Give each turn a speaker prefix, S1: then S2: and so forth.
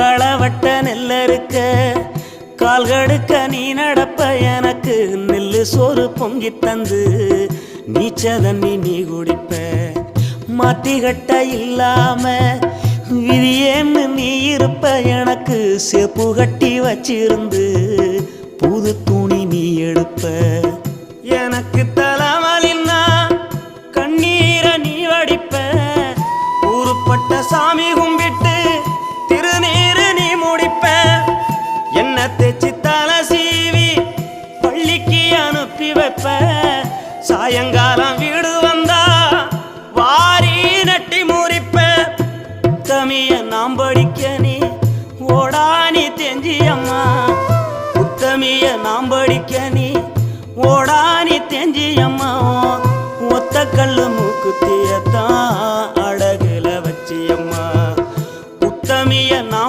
S1: களவட்ட நெல்லறுக்க கால்கடுக்க நீ நடப்ப எனக்கு நெல்லு சோறு பொங்கி தந்து நீச்ச தண்ணி நீ குடிப்ப மாத்திகட்ட இல்லாம விதியேன்னு நீ இருப்ப எனக்கு செப்பு கட்டி வச்சிருந்து புது துணி நீ எடுப்ப எனக்கு தலைவலின்னா கண்ணீரை நீ வடிப்ப ஊருப்பட்ட சாமி கும்பிட்டு திருநீரு நீ முடிப்ப என்ன தேச்சி தலை சீவி பள்ளிக்கு அனுப்பி வைப்ப சாயங்காலம் வீடு வந்தா வாரி நட்டி முறிப்ப உத்தமிய நாம் படிக்க நீ ஓடானி தெஞ்சியம்மா உத்தமிய நாம் படிக்க நீ ஓடானி தெஞ்சியம்மா ஒத்த கல்லு மூக்குத்தியத்தான் அழகுல வச்சியம்மா உத்தமிய நாம்